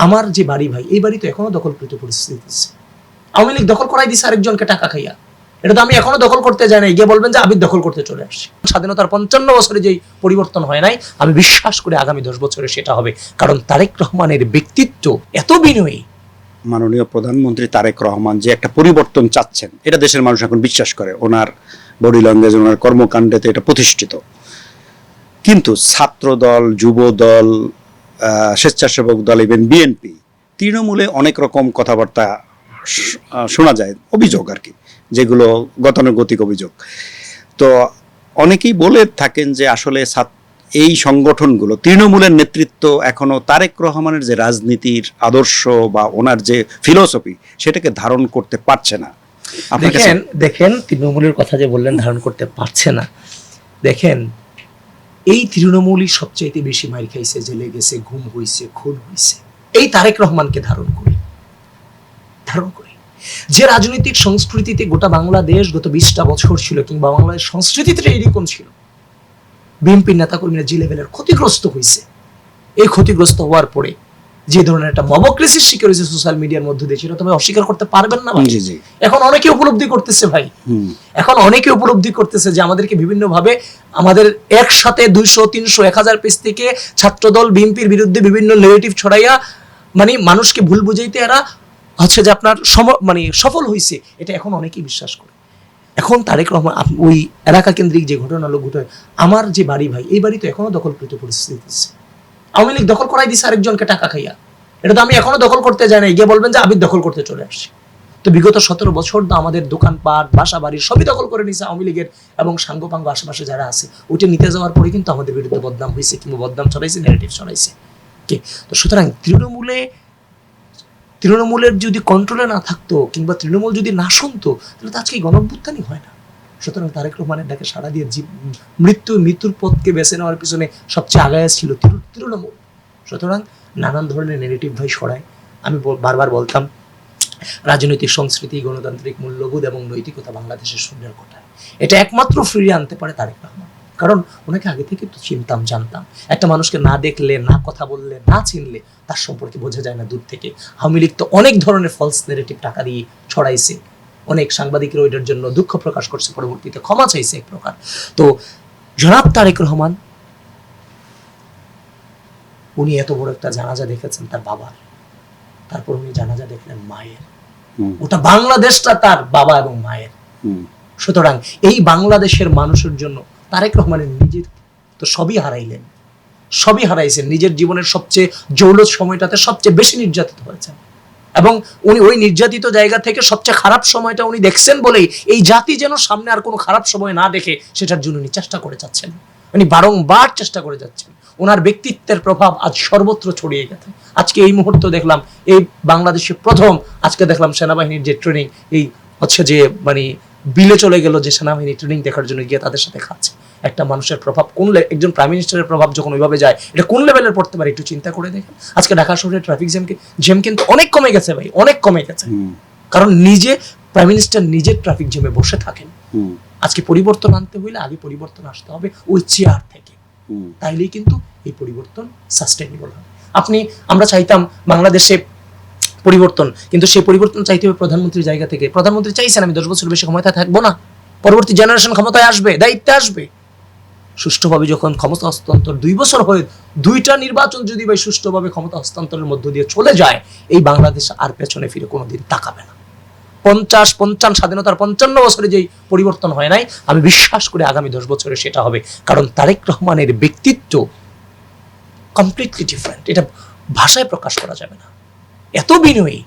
আমার যে বাড়ি ভাই, এই বাড়ি তো এখনো দখলকৃত পরিস্থিতি আছে। আওয়ামী লীগ দখল করাই দিচ্ছে আরেকজনকে টাকা খাইয়া। এটা তো আমি এখনো দখল করতে যাই নাই, গিয়ে বলবেন যে আবির দখল করতে চলে আসছি। স্বাধীনতার 55 বছরে যেই পরিবর্তন হয় নাই, আমি বিশ্বাস করি আগামী 10 বছরে সেটা হবে। কারণ তারেক রহমানের ব্যক্তিত্ব এত বিনয়ী। মাননীয় প্রধানমন্ত্রী তারেক রহমান যে একটা পরিবর্তন চাচ্ছেন, এটা দেশের মানুষ এখন বিশ্বাস করে। ওনার বডি ল্যাঙ্গুয়েজ, ওনার কর্মকাণ্ডেতে এটা প্রতিষ্ঠিত। কিন্তু ছাত্র দল, যুব দল, স্বেচ্ছাসেবক দল, ইভেন বিএনপি, তৃণমূলে অনেক রকম কথাবার্তা শোনা যায়, অভিযোগ আর কি, যেগুলো গতানুগতিক অভিযোগ। তো অনেকেই বলে থাকেন যে আসলে এই সংগঠনগুলো, তৃণমূলের নেতৃত্ব এখনো তারেক রহমানের যে রাজনীতির আদর্শ বা ওনার যে ফিলোসফি, সেটাকে ধারণ করতে পারছে না। দেখেন তৃণমূলের কথা যে বললেন ধারণ করতে পারছে না, দেখেন এই তৃণমূলই সবচেয়ে বেশি মার খাইছে, জেলে গেছে, ঘুম হইছে, খুন হইছে এই তারেক রহমানকে ধারণ করি। যে রাজনৈতিক সংস্কৃতিতে গোটা বাংলাদেশ গত 20টা বছর ছিল, কিংবা বাংলাদেশ সংস্কৃতিতে এরকম ছিল, বিএনপির নেতাকর্মীরা যে লেভেলের ক্ষতিগ্রস্ত হয়েছে, এই ক্ষতিগ্রস্ত হওয়ার পরে যে ধরনের একটা মবক্রেসির শিকার হয়েছে সোশ্যাল মিডিয়ার মধ্যে দিয়ে, সেটা তবে অস্বীকার করতে পারবেন না ভাই। এখন অনেকে উপলব্ধি করতেছে ভাই, এখন অনেকে উপলব্ধি করতেছে যে আমাদেরকে বিভিন্ন ভাবে আমাদের একসাথে 200, 300, 1000 পেজ থেকে ছাত্রদল বিএনপির বিরুদ্ধে বিভিন্ন নেগেটিভ ছড়াইয়া মানে মানুষকে ভুল বুঝাইতে এরা হচ্ছে যে আপনার সফল হয়েছে, এটা এখন অনেকেই বিশ্বাস করে। এখন তারেক রহমান ওই এলাকা কেন্দ্রিক যে ঘটনাগুলো ঘটে, আমার যে বাড়ি ভাই, এই বাড়ি তো এখনো দখলকৃত পরিস্থিতি আছে। আওয়ামী লীগ দখল করাই দিচ্ছে আরেকজনকে টাকা খাইয়া। এটা তো আমি এখনো দখল করতে যাই নাই, গিয়ে বলবেন যে আবির দখল করতে চলে আসছি। তো বিগত 17 বছর তো আমাদের দোকানপাট, বাসা বাড়ি সবই দখল করে নিয়েছে আওয়ামী লীগের এবং সাঙ্গপাঙ্গ আশেপাশে যারা আছে। ওইটা নিতে যাওয়ার পরে কিন্তু আমাদের বিরুদ্ধে বদনাম হয়েছে, কিংবা বদনাম ছড়াইছে, নেগেটিভ ছড়াইছে। তো সুতরাং তৃণমূলের যদি কন্ট্রোলে না থাকতো, কিংবা তৃণমূল যদি না শুনতো, তাহলে তো আজকে গণঅভ্যুত্থানই হয় না। সুতরাং তারেক রহমানের ডাকে সাড়া দিয়ে মৃত্যুর পথকে বেছে নেওয়ার পিছনে সবচেয়ে আগায় ছিল তৃণমূল। সুতরাং নানান ধরনের নেগেটিভ ভাই সরায়। আমি বারবার বলতাম, রাজনৈতিক সংস্কৃতি, গণতান্ত্রিক মূল্যবোধ এবং নৈতিকতা বাংলাদেশের সুন্দর ঘটায়। এটা একমাত্র ফিরিয়ে আনতে পারে তারেক রহমান। কারণ ওনাকে আগে থেকে তো চিনতাম, জানতাম। একটা মানুষকে না দেখলে, না কথা বললে, না চিনলে তার সম্পর্কে বোঝা যায় না দূর থেকে। আওয়ামী লীগ তো অনেক ধরনের ফলস নেগেটিভ টাকা দিয়ে ছড়াইছে, অনেক সাংবাদিকের ওইটার জন্য দুঃখ প্রকাশ করছে, পরবর্তীতে ক্ষমা চাইছে এক প্রকার। তো জনাব তারেক রহমান, উনি এত বড় একটা জানাজা দেখেছেন তার বাবার, তারপর উনি জানাজা দেখলেন মায়ের। ওটা বাংলাদেশটা তার বাবা এবং মায়ের। সুতরাং এই বাংলাদেশের মানুষের জন্য তারেক রহমানের নিজের তো সবই হারাইছেন। নিজের জীবনের সবচেয়ে জৌলত সময়টাতে সবচেয়ে বেশি নির্যাতিত হয়েছেন, এবং উনি ওই নির্যাতিত জায়গা থেকে সবচেয়ে খারাপ সময়টা উনি দেখছেন বলেই এই জাতি যেন সামনে আর কোনো খারাপ সময় না দেখে, সেটার জন্য উনি চেষ্টা করে যাচ্ছেন। উনি বারংবার চেষ্টা করে যাচ্ছেন। ওনার ব্যক্তিত্বের প্রভাব আজ সর্বত্র ছড়িয়ে গেছে। আজকে এই মুহূর্তে দেখলাম, এই বাংলাদেশে প্রথম আজকে দেখলাম সেনাবাহিনীর যে ট্রেনিং, এই হচ্ছে যে বিলে চলে গেল যে সেনাবাহিনী ট্রেনিং দেখার জন্য গিয়ে তাদের সাথে খাচ্ছে। একটা মানুষের প্রভাব একজন প্রাইম মিনিস্টারের প্রভাব যখন ওইভাবে যায়, এটা কোন লেভেলের পড়তে পারে একটু চিন্তা করে দেখেন। আজকে ঢাকা শহরের ট্রাফিক জ্যাম কিন্তু অনেক কমে গেছে ভাই, অনেক কমে গেছে। কারণ প্রাইম মিনিস্টার নিজের ট্রাফিক জ্যামে বসে থাকেন। আজকে পরিবর্তন আনতে হইলে আগে পরিবর্তন আসতে হবে ওই চেয়ার থেকে, তাইলেই কিন্তু এই পরিবর্তন সাস্টেইনেবল হবে। আমরা চাইতাম বাংলাদেশে পরিবর্তন, কিন্তু সেই পরিবর্তন চাইতে হবে প্রধানমন্ত্রীর জায়গা থেকে। প্রধানমন্ত্রী চাইছেন আমি 10 বছর বেশি ক্ষমতায় থাকবো না, পরবর্তী জেনারেশন ক্ষমতায় আসবে, দায়িত্বে আসবে। সুষ্ঠুভাবে যখন ক্ষমতা হস্তান্তর 2 বছর হয়ে 2টা নির্বাচন যদি ভাই সুষ্ঠুভাবে ক্ষমতা হস্তান্তরের মধ্য দিয়ে চলে যায়, এই বাংলাদেশ আর পেছনে ফিরে কোনোদিন তাকাবে না। 50 স্বাধীনতার 55 বছরে যেই পরিবর্তন হয় নাই, আমি বিশ্বাস করি আগামী 10 বছরে সেটা হবে। কারণ তারেক রহমানের ব্যক্তিত্ব কমপ্লিটলি ডিফারেন্ট, এটা ভাষায় প্রকাশ করা যাবে না। এত বিনয়ী,